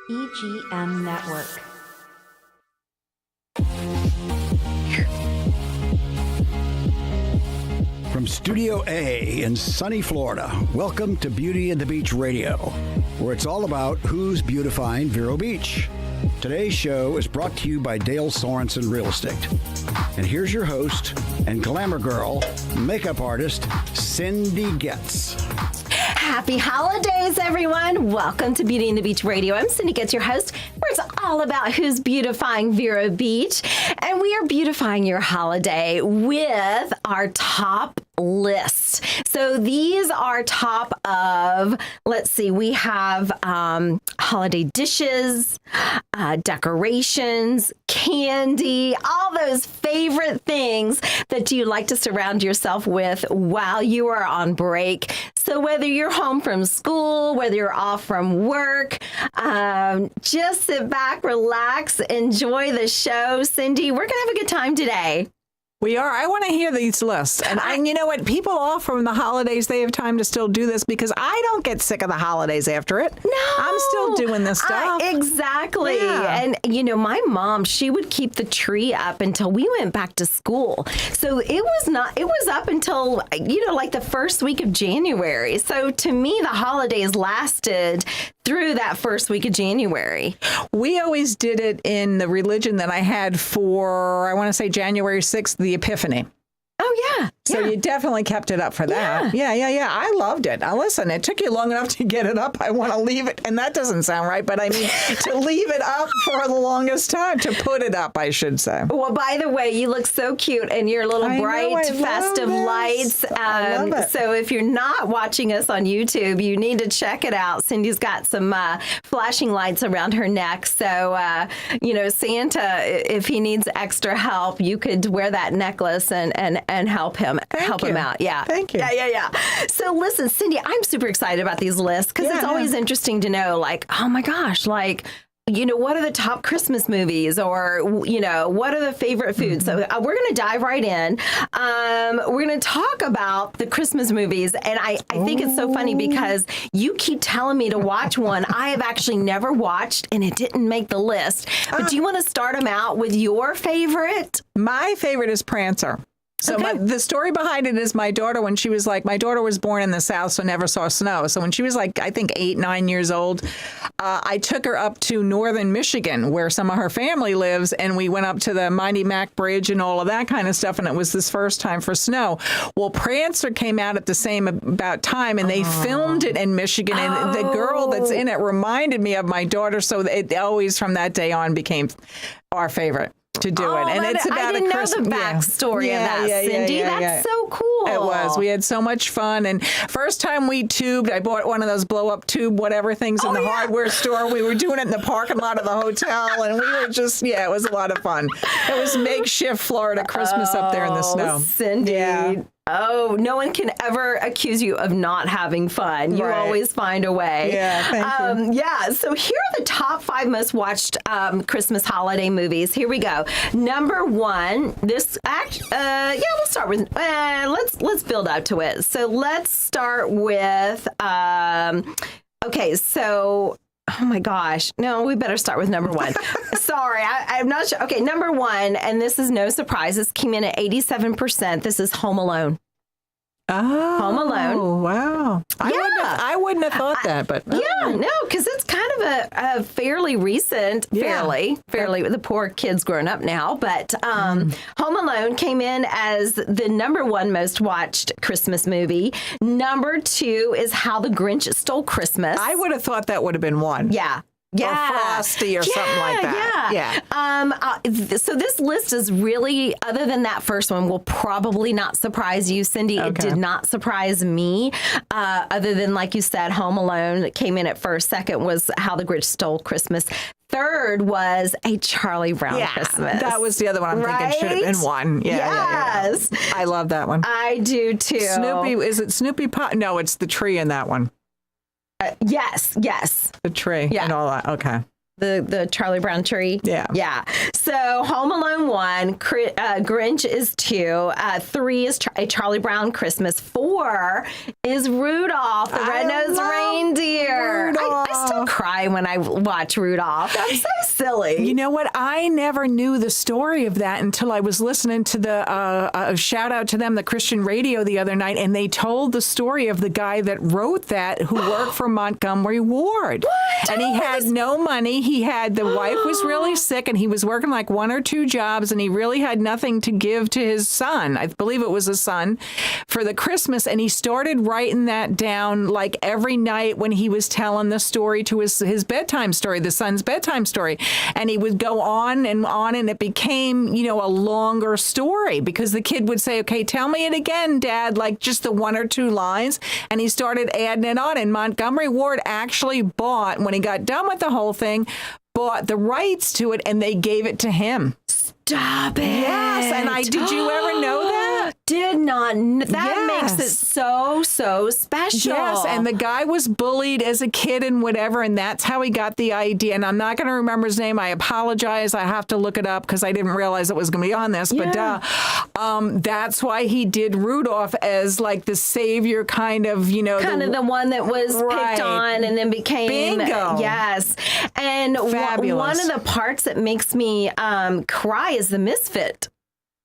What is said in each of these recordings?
EGM Network. From Studio A in sunny Florida, welcome to Beauty and the Beach Radio, where it's all about who's beautifying Vero Beach. Today's show is brought to you by Dale Sorensen Real Estate. And here's your host and glamour girl, makeup artist, Cindy Goetz. Happy holidays, everyone. Welcome to Beauty and the Beach Radio. I'm Cindy Goetz, your host, where it's all about who's beautifying Vero Beach. And we are beautifying your holiday with our top list. So these are top of, let's see, we have holiday dishes, decorations, candy, all those favorite things that you like to surround yourself with while you are on break. So whether you're home from school, whether you're off from work, just sit back, relax, enjoy the show. Cindy, we're going to have a good time today. We are. I want to hear these lists. And you know what? People off from the holidays, they have time to still do this because I don't get sick of the holidays after it. No. I'm still doing this stuff. Exactly. Yeah. And, you know, my mom, she would keep the tree up until we went back to school. So it was up until, you know, like the first week of January. So to me, the holidays lasted through that first week of January. We always did it in the religion that I had for, I want to say January 6th, the Epiphany. Oh, yeah. So you definitely kept it up for that. Yeah. I loved it. Now, listen, it took you long enough to get it up. I want to leave it. And that doesn't sound right. But I mean, to leave it up for the longest time, to put it up, I should say. Well, by the way, you look so cute in your little bright, festive lights. I love it. So if you're not watching us on YouTube, you need to check it out. Cindy's got some flashing lights around her neck. So, you know, Santa, if he needs extra help, you could wear that necklace and help him out. Yeah. Thank you. Yeah. So listen, Cindy, I'm super excited about these lists because it's always interesting to know, like, oh my gosh, like, you know, what are the top Christmas movies, or, you know, what are the favorite foods? So we're going to dive right in. We're going to talk about the Christmas movies. And I think it's so funny because you keep telling me to watch one I have actually never watched and it didn't make the list. But do you want to start them out with your favorite? My favorite is Prancer. So the story behind it is my daughter, when she was my daughter was born in the South, so never saw snow. So when she was I think 8, 9 years old, I took her up to northern Michigan, where some of her family lives, and we went up to the Mighty Mac Bridge and all of that kind of stuff, and it was this first time for snow. Well, Prancer came out at the same about time, and they filmed it in Michigan, and the girl that's in it reminded me of my daughter, so it always from that day on became our favorite to do it. And it's about I didn't know the backstory of that, Cindy. That's so cool. It was. We had so much fun. And first time we tubed, I bought one of those blow-up tube whatever things in the hardware store. We were doing it in the parking lot of the hotel. And we were just, it was a lot of fun. It was makeshift Florida Christmas up there in the snow. Cindy. Yeah. Oh, no one can ever accuse you of not having fun. You always find a way. Yeah, thank you. Yeah, so here are the top 5 most watched Christmas holiday movies. Here we go. Number 1, we'll start with, let's build up to it. So let's start with, oh my gosh. No, we better start with number 1. Sorry, I'm not sure. Okay, number 1, and this is no surprise. This came in at 87%. This is Home Alone. Oh, Home Alone. Wow. I wouldn't have thought that, but. Yeah, no, because it's kind of a fairly recent, fairly, the poor kid's grown up now, but Home Alone came in as the number 1 most watched Christmas movie. Number 2 is How the Grinch Stole Christmas. I would have thought that would have been 1. Yeah. Or Frosty or something like that. So this list is really, other than that first one, will probably not surprise you, Cindy. Okay. It did not surprise me. Other than, like you said, Home Alone came in at first. Second was How the Grinch Stole Christmas. Third was A Charlie Brown Christmas. That was the other one I'm thinking should have been 1. Yes. Yeah. I love that one. I do too. Snoopy, is it Snoopy Pie? No, it's the tree in that one. Yes. The tree and all that. Okay. The Charlie Brown tree. Yeah. So Home Alone 1, Grinch is 2, 3 is A Charlie Brown Christmas, 4 is Rudolph the Red-Nosed Reindeer. I still cry cry when I watch Rudolph. That's so silly. You know what? I never knew the story of that until I was listening to the shout out to them, the Christian radio the other night, and they told the story of the guy that wrote that who worked for Montgomery Ward. What? And he had no money. The wife was really sick, and he was working like 1 or 2 jobs, and he really had nothing to give to his son. I believe it was a son for the Christmas, and he started writing that down like every night when he was telling the story to his bedtime story, the son's bedtime story. And he would go on, and it became, a longer story because the kid would say, okay, tell me it again, Dad, like just the 1 or 2 lines. And he started adding it on. And Montgomery Ward actually bought, when he got done with the whole thing, bought the rights to it, and they gave it to him. Stop it. Yes. And did you ever know that? Did not. That Yes. makes it so special. Yes, and the guy was bullied as a kid and whatever, and that's how he got the idea. And I'm not going to remember his name. I apologize. I have to look it up because I didn't realize it was going to be on this. Yeah. But that's why he did Rudolph as like the savior kind of, kind of the one that was Right. picked on and then became Bingo. Yes. And Fabulous. one of the parts that makes me cry is the misfit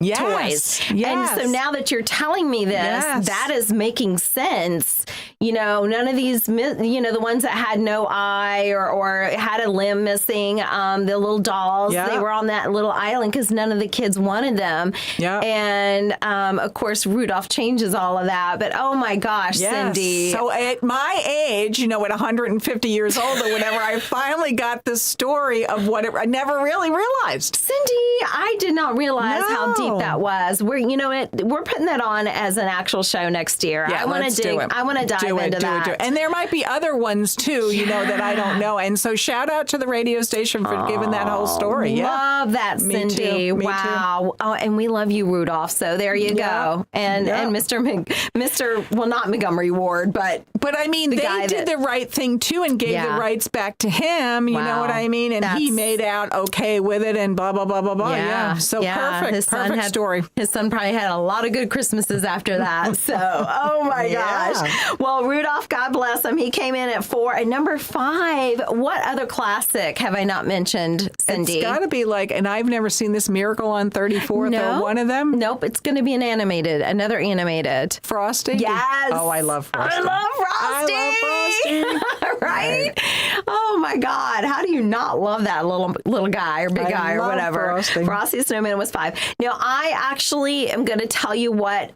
yes. toys. Yes. And so now that you're telling me this, Yes. that is making sense. None of these, the ones that had no eye or had a limb missing, the little dolls, Yep. they were on that little island because none of the kids wanted them. Yep. And of course, Rudolph changes all of that. But oh my gosh, Yes. Cindy. So at my age, at 150 years old or whatever, I finally got the story of what I never really realized. Cindy, I did not realize how deep that was. We're putting that on as an actual show next year. Yeah, I want let's to do dig. it. I want to dive into that. Do it. And there might be other ones too, that I don't know. And so shout out to the radio station for giving that whole story. Yeah. Love that, Me Cindy. too. Me Wow. Oh, and we love you, Rudolph. So there you go. And Mr. Well, not Montgomery Ward, but I mean, they guy did that- the right thing too and gave the Yeah. rights back to him. You know Wow. what I mean? And he That's- made out okay with it and blah, blah, blah, blah, blah. Yeah. So perfect. Perfect story. His son probably had a lot of good Christmases after that. So, oh my Yeah. gosh. Well, Rudolph, God bless him. He came in at 4. And number 5, what other classic have I not mentioned, Cindy? It's got to be like, and I've never seen this, Miracle on 34th or one of them. Nope, it's going to be another animated. Frosty? Yes. Oh, I love Frosty. I love Frosty. Right? Oh my God. How do you not love that little guy or big guy or love whatever? Frosty. Frosty the Snowman was 5. Now, I actually am going to tell you what,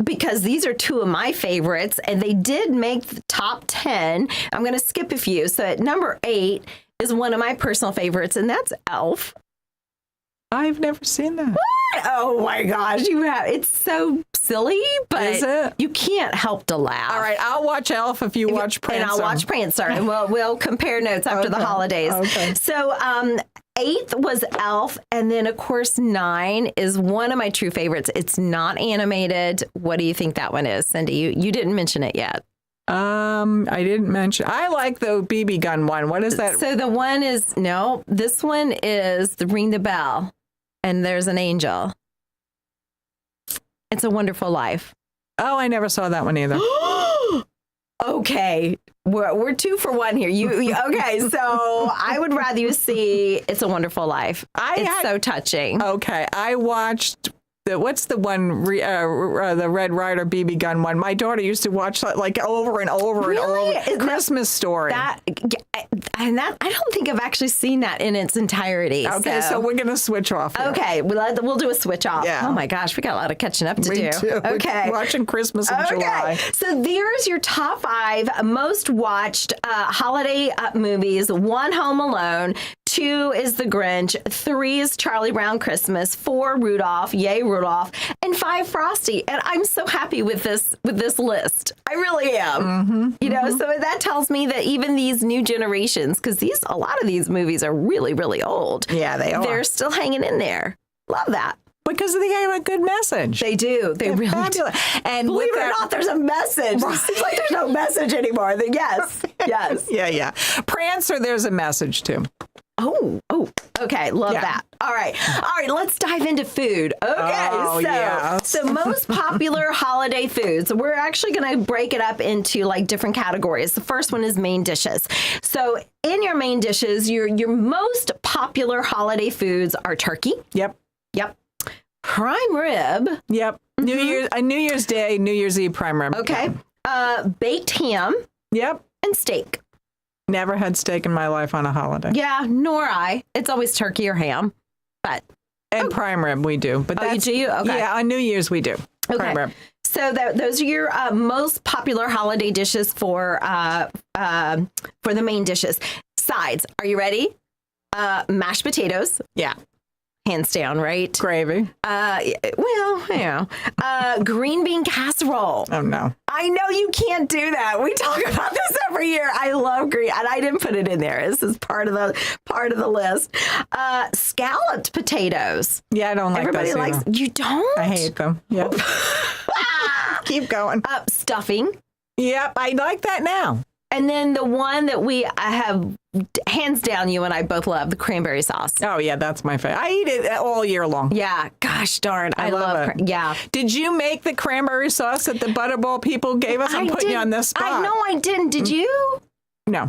because these are 2 of my favorites and they did make the top 10. I'm going to skip a few. So at number 8 is one of my personal favorites, and that's Elf. I've never seen that. Oh my gosh, you have. It's so silly, but Is it? you can't help to laugh. All right, I'll watch Elf if you watch Prancer. And I'll watch Prancer, and we'll compare notes after the Okay. holidays. Okay. So 8th was Elf, and then of course 9 is one of my true favorites. It's not animated. What do you think that one is, Cindy? You didn't mention it yet. I didn't mention. I like the BB gun one. What is that? So the one is this one is the Ring the Bell, and there's an angel. It's a Wonderful Life. Oh, I never saw that one either. Okay, we're 2 for 1 here. Okay? So I would rather you see It's a Wonderful Life. It's so touching. Okay, I watched. What's the one, the Red Ryder BB gun one? My daughter used to watch that like over and over and Really? over. Is Christmas Story. I don't think I've actually seen that in its entirety. Okay, so we're going to switch off here. Okay, we'll do a switch off. Yeah. Oh my gosh, we got a lot of catching up to do. Me too. Okay. Watching Christmas in July. So there's your top 5 most watched holiday movies. 1, Home Alone. 2 is The Grinch. 3 is Charlie Brown Christmas. 4, Rudolph. Yay, Rudolph. And 5, Frosty. And I'm so happy with this list. I really am. So that tells me that even these new generations, because a lot of these movies are really, really old. Yeah, they are. They're still hanging in there. Love that. Because they have a good message. They do. They really Fabulous. do. And Believe it or not, there's a message. It seems like there's no message anymore. Then yes. Yeah. Prancer, there's a message too. Oh, Okay, love that. All right, let's dive into food. Okay, so most popular holiday foods. We're actually going to break it up into like different categories. The first one is main dishes. So in your main dishes, your most popular holiday foods are turkey. Yep. Prime rib. Yep. New Year's Day, New Year's Eve prime rib. Okay. Baked ham. Yep. And steak. Never had steak in my life on a holiday. Yeah, nor I. It's always turkey or ham. And prime rib we do. But you do? Okay. Yeah, on New Year's we do. Okay. Prime rib. So those are your most popular holiday dishes for the main dishes. Sides. Are you ready? Mashed potatoes. Yeah. Hands down, right? Gravy. Green bean casserole. Oh, no. I know you can't do that. We talk about this every year. I love green, and I didn't put it in there. This is part of the list. Scalloped potatoes. Yeah, I don't like Everybody those likes. either. You don't? I hate them. Yep. Keep going. Stuffing. Yep, I like that now. And then the one that I have, hands down, you and I both love, the cranberry sauce. Oh, yeah, that's my favorite. I eat it all year long. Yeah, gosh darn. I love it. Yeah. Did you make the cranberry sauce that the Butterball people gave us? I'm putting you on the spot. I know I didn't. Did you? No.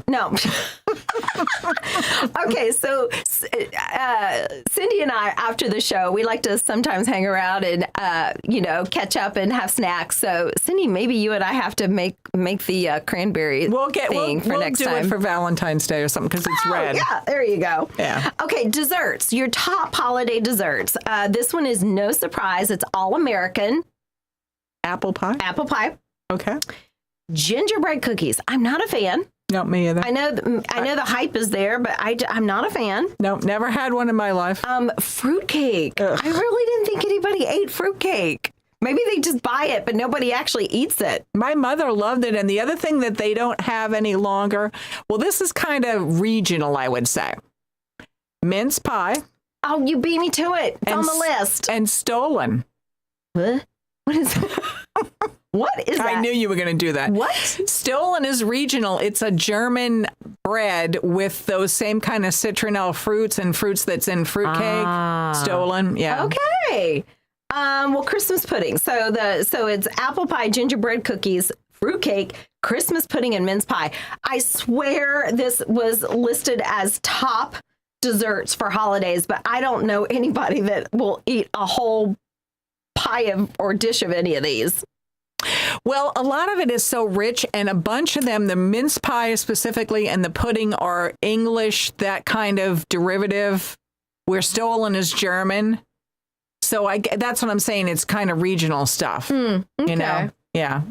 Okay, so Cindy and I, after the show, we like to sometimes hang around and, catch up and have snacks. So, Cindy, maybe you and I have to make the cranberry thing for next time. We'll do it for Valentine's Day or something because it's red. Yeah, there you go. Yeah. Okay, desserts. Your top holiday desserts. This one is no surprise. It's all American. Apple pie. Okay. Gingerbread cookies. I'm not a fan. No, me either. I know the hype is there, but I'm not a fan. No, never had one in my life. Fruitcake. I really didn't think anybody ate fruitcake. Maybe they just buy it, but nobody actually eats it. My mother loved it. And the other thing that they don't have any longer, well, this is kind of regional, I would say. Mince pie. Oh, you beat me to it. It's on the list. And stollen. What is What is that? I knew you were going to do that. What? Stollen is regional. It's a German bread with those same kind of citronelle fruits and fruits that's in fruitcake. Stollen, yeah. Okay. Well, Christmas pudding. So it's apple pie, gingerbread cookies, fruitcake, Christmas pudding, and mince pie. I swear this was listed as top desserts for holidays, but I don't know anybody that will eat a whole pie or dish of any of these. Well, a lot of it is so rich, and a bunch of them, the mince pie specifically and the pudding, are English, that kind of derivative, where Stollen is German. So that's what I'm saying. It's kind of regional stuff, okay. You know? Yeah.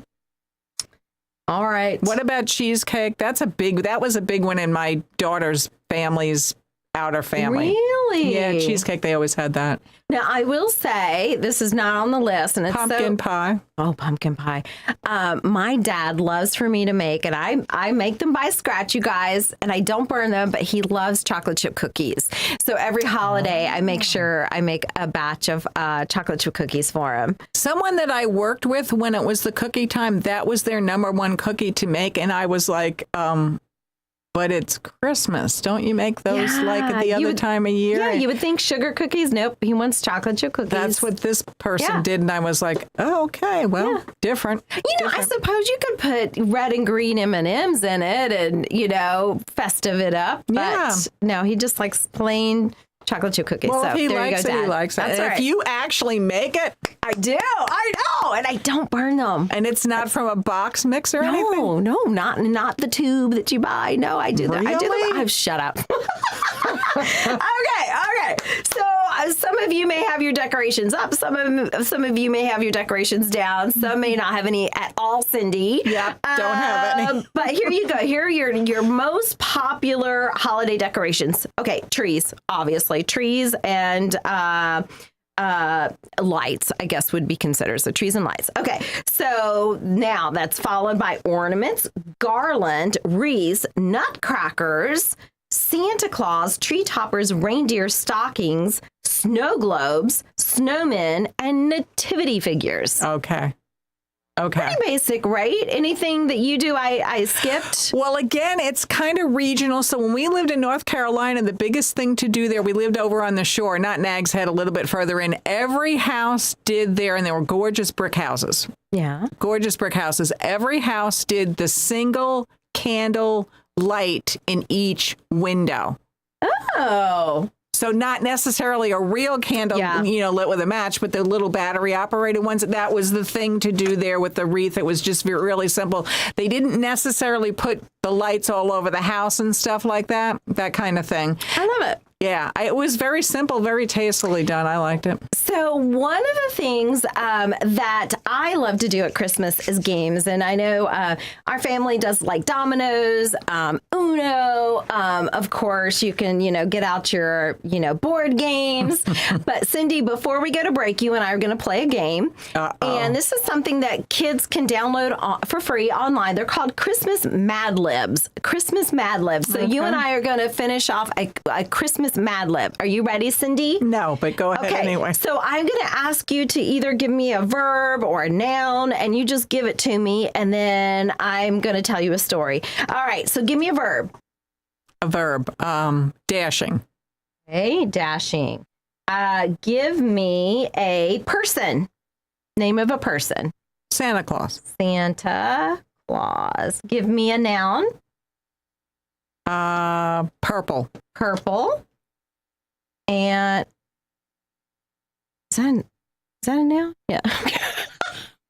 All right. What about cheesecake? That was a big one in my daughter's family's outer family. Really? Yeah, cheesecake, they always had that. Now, I will say, this is not on the list. And it's pumpkin pie. Oh, pumpkin pie. My dad loves for me to make, and I make them by scratch, you guys, and I don't burn them, but he loves chocolate chip cookies. So every holiday, I make sure I make a batch of chocolate chip cookies for him. Someone that I worked with when it was the cookie time, that was their number one cookie to make, and I was like, but it's Christmas. Don't you make those like at the other time of year? Yeah, you would think sugar cookies. Nope, he wants chocolate chip cookies. That's what this person did, and I was like, oh, okay, well, different. I suppose you could put red and green M&Ms in it and, festive it up. But no, he just likes plain chocolate chip cookies. Well, so if he there likes you go, it, Dad. he likes it. That's And right. if you actually make it, I do. I know. And I don't burn them. and it's not from a box mix or anything? No, not the tube that you buy. No, I do that. Really? Shut up. Okay. So some of you may have your decorations up. Some of you may have your decorations down. Some may not have any at all, Cindy. Yeah, don't have any. But here you go. Here are your most popular holiday decorations. Okay, trees, obviously. Trees and lights, I guess, would be considered. So trees and lights. Okay. So now that's followed by ornaments, garland, wreaths, nutcrackers, Santa Claus, tree toppers, reindeer stockings, snow globes, snowmen, and nativity figures. Okay. Okay. Pretty basic, right? Anything that you do, I skipped. Well, again, it's kind of regional. So when we lived in North Carolina, the biggest thing to do there, we lived over on the shore, not Nags Head, a little bit further in. Every house did there, and they were gorgeous brick houses. Yeah. Gorgeous brick houses. Every house did the single candle light in each window. Oh. So not necessarily a real candle, lit with a match, but the little battery operated ones. That was the thing to do there with the wreath. It was just really simple. They didn't necessarily put the lights all over the house and stuff like that kind of thing. I love it. Yeah, it was very simple, very tastefully done. I liked it. So one of the things that I love to do at Christmas is games. And I know our family does like dominoes, Uno. Of course, you can, get out your, board games. But Cindy, before we go to break, you and I are going to play a game. And this is something that kids can download for free online. They're called Christmas Mad Libs. Christmas Mad Libs. So you and I are going to finish off a Christmas Mad Lib. Are you ready, Cindy? No, but go ahead anyway. So I'm going to ask you to either give me a verb or a noun, and you just give it to me, and then I'm going to tell you a story. All right, so give me a verb. A verb. Dashing. Okay, dashing. Give me a person. Name of a person. Santa Claus. Santa Claus. Give me a noun. Purple. Purple. And is that a noun? Yeah.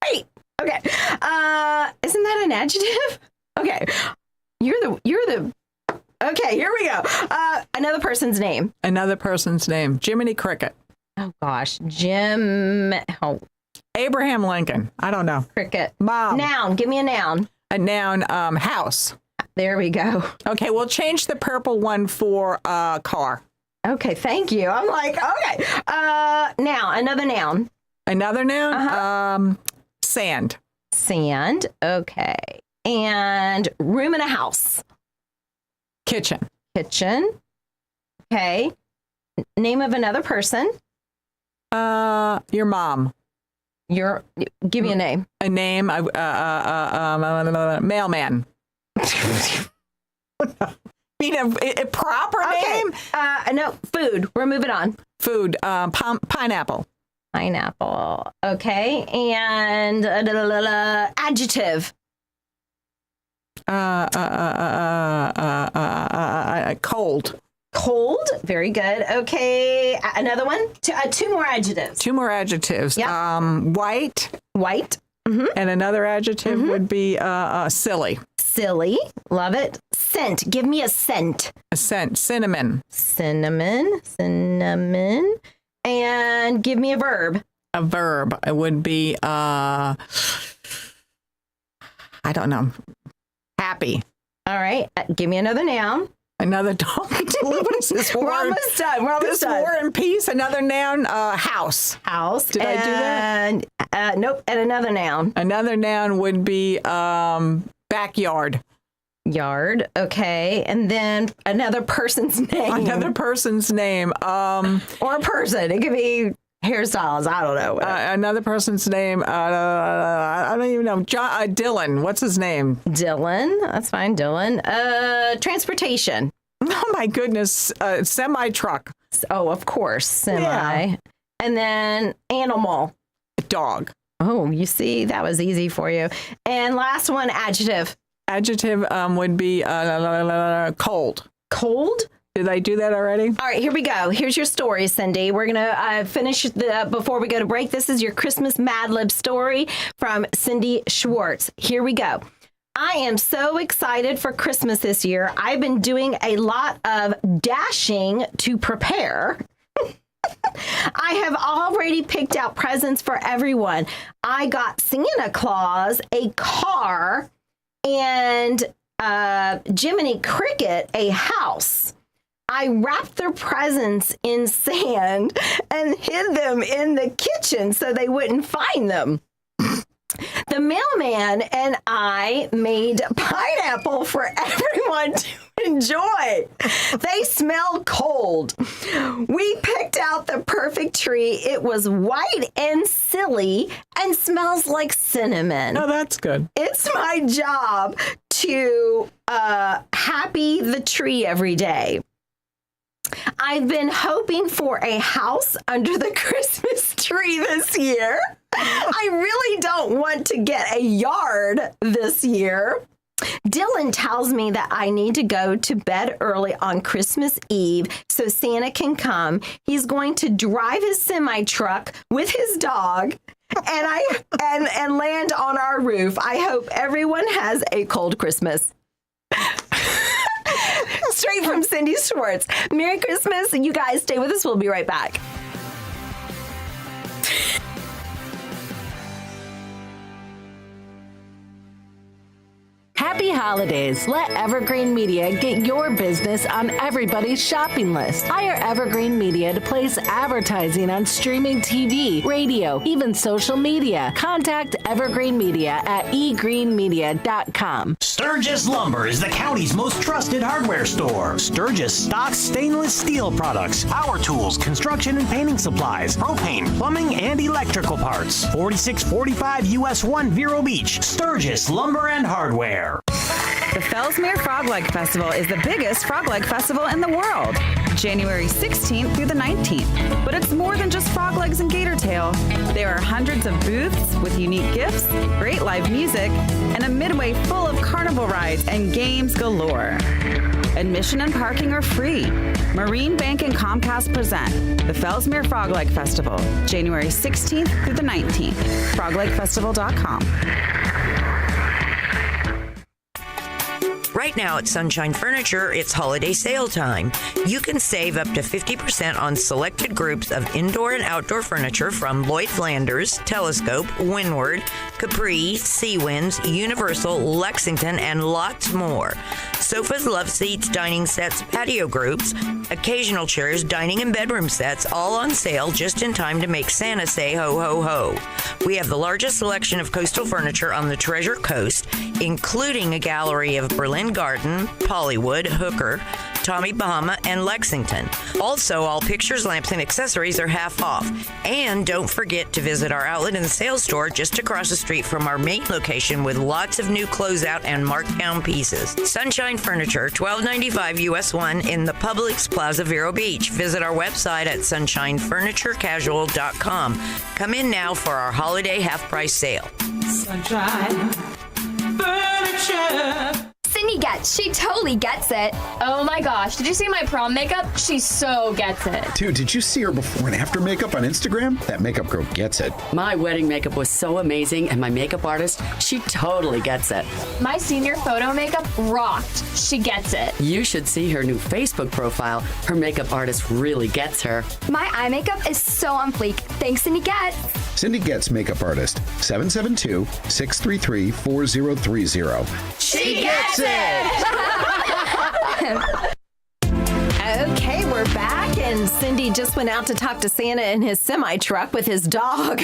Wait. Okay. Isn't that an adjective? Okay. You're the. Okay. Here we go. Another person's name. Another person's name. Jiminy Cricket. Oh gosh. Abraham Lincoln. I don't know. Cricket. Mom. Noun. Give me a noun. A noun. House. There we go. Okay. We'll change the purple one for car. Okay, thank you. I'm like, okay. Now, another noun. Another noun? Sand. Sand. Okay. And room in a house. Kitchen. Kitchen. Okay. Name of another person. Your mom. Give me a name. A name. Mailman. Need a proper name? No, food. We're moving on. Food. Pineapple. Pineapple. Okay. And adjective. Cold. Cold. Very good. Okay. Another one. Two more adjectives. Two more adjectives. Yep. White. White. Mm-hmm. And another adjective would be silly. Silly. Love it. Scent. Give me a scent. A scent. Cinnamon. Cinnamon. Cinnamon. And give me a verb. A verb. It would be, I don't know. Happy. All right. Give me another noun. Another dog. What is this word? We're almost done. We're almost done. War and Peace. Another noun. House. House. Did I do that? Nope. And another noun. Another noun would be backyard. Yard. Okay. And then another person's name. Another person's name. Or a person. It could be hairstyles. I don't know. Another person's name. I don't even know. Dylan. What's his name? Dylan. That's fine. Dylan. Transportation. Oh my goodness. Semi truck. Oh, of course. Semi. Yeah. And then animal. Dog. Oh, you see, that was easy for you. And last one, adjective. Adjective would be cold. Cold? Did I do that already? All right, here we go. Here's your story, Cindy. We're going to finish before we go to break. This is your Christmas Mad Lib story from Cindy Schwartz. Here we go. I am so excited for Christmas this year. I've been doing a lot of dashing to prepare. I have already picked out presents for everyone. I got Santa Claus a car and Jiminy Cricket a house. I wrapped their presents in sand and hid them in the kitchen so they wouldn't find them. The mailman and I made pineapple for everyone to enjoy. They smell cold. We picked out the perfect tree. It was white and silly and smells like cinnamon. Oh, that's good. It's my job to happy the tree every day. I've been hoping for a house under the Christmas tree this year. I really don't want to get a yard this year. Dylan tells me that I need to go to bed early on Christmas Eve so Santa can come. He's going to drive his semi-truck with his dog and land on our roof. I hope everyone has a cold Christmas. Straight from Cindy Schwartz. Merry Christmas. You guys stay with us. We'll be right back. Happy holidays. Let Evergreen Media get your business on everybody's shopping list. Hire Evergreen Media to place advertising on streaming TV, radio, even social media. Contact Evergreen Media at egreenmedia.com. Sturgis Lumber is the county's most trusted hardware store. Sturgis stocks stainless steel products, power tools, construction and painting supplies, propane, plumbing, and electrical parts. 4645 US 1 Vero Beach. Sturgis Lumber and Hardware. The Fellsmere Frog Leg Festival is the biggest frog leg festival in the world, January 16th through the 19th. But it's more than just frog legs and gator tail. There are hundreds of booths with unique gifts, great live music, and a midway full of carnival rides and games galore. Admission and parking are free. Marine Bank and Comcast present the Fellsmere Frog Leg Festival, January 16th through the 19th. froglegfestival.com. Right now at Sunshine Furniture, it's holiday sale time. You can save up to 50% on selected groups of indoor and outdoor furniture from Lloyd Flanders, Telescope, Windward, Capri, Seawinds, Universal, Lexington, and lots more. Sofas, love seats, dining sets, patio groups, occasional chairs, dining and bedroom sets, all on sale just in time to make Santa say ho, ho, ho. We have the largest selection of coastal furniture on the Treasure Coast, including a gallery of Berlin Garden, Pollywood, Hooker, Tommy Bahama, and Lexington. Also, all pictures, lamps, and accessories are half off. And don't forget to visit our outlet and sales store just across the street from our main location with lots of new closeout and markdown pieces. Sunshine Furniture, 1295 US 1 in the Publix Plaza, Vero Beach. Visit our website at sunshinefurniturecasual.com. Come in now for our holiday half-price sale. Sunshine Furniture. Cindy gets. She totally gets it. Oh my gosh, did you see my prom makeup? She so gets it. Dude, did you see her before and after makeup on Instagram? That makeup girl gets it. My wedding makeup was so amazing, and my makeup artist, she totally gets it. My senior photo makeup rocked. She gets it. You should see her new Facebook profile. Her makeup artist really gets her. My eye makeup is so on fleek. Thanks, Cindy Getz. Cindy Getz Makeup Artist, 772-633-4030. She gets it! Okay, we're back, and Cindy just went out to talk to Santa in his semi-truck with his dog.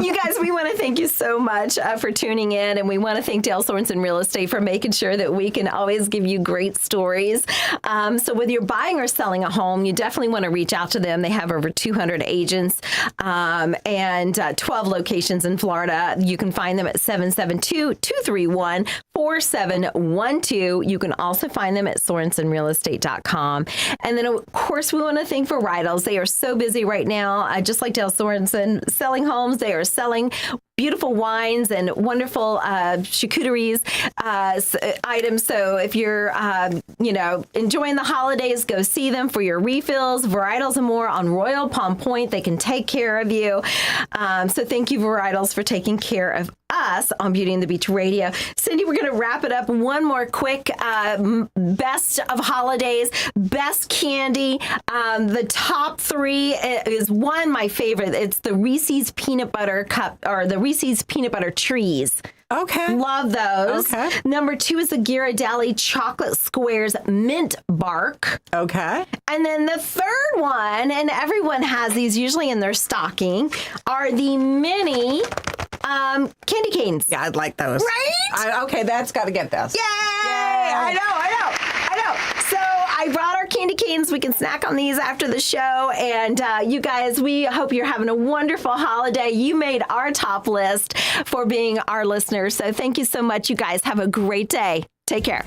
You guys, we want to thank you so much for tuning in, and we want to thank Dale Sorensen Real Estate for making sure that we can always give you great stories. So whether you're buying or selling a home, you definitely want to reach out to them. They have over 200 agents and 12 locations in Florida. You can find them at 772-231-4712. You can also find them at SorensenRealEstate.com. And then, of course, we want to thank Varietals. They are so busy right now, just like Dale Sorensen, selling homes. They are selling beautiful wines and wonderful charcuteries items. So if you're, enjoying the holidays, go see them for your refills. Varietals and more on Royal Palm Point. They can take care of you. So thank you, Varietals, for taking care of us on Beauty and the Beach Radio. Cindy, we're going to wrap it up. One more quick best of holidays, best candy. The top three is one, my favorite. It's the Reese's Peanut Butter Cup, or the Reese's Peanut Butter Trees. Okay. Love those. Okay. Number two is the Ghirardelli Chocolate Squares Mint Bark. Okay. And then the third one, and everyone has these usually in their stocking, are the mini candy canes. Yeah, I'd like those. Right? Okay, that's got to get this. Yay! I know. So I brought our candy canes. We can snack on these after the show. And you guys, we hope you're having a wonderful holiday. You made our top list for being our listeners. So thank you so much, you guys. Have a great day. Take care.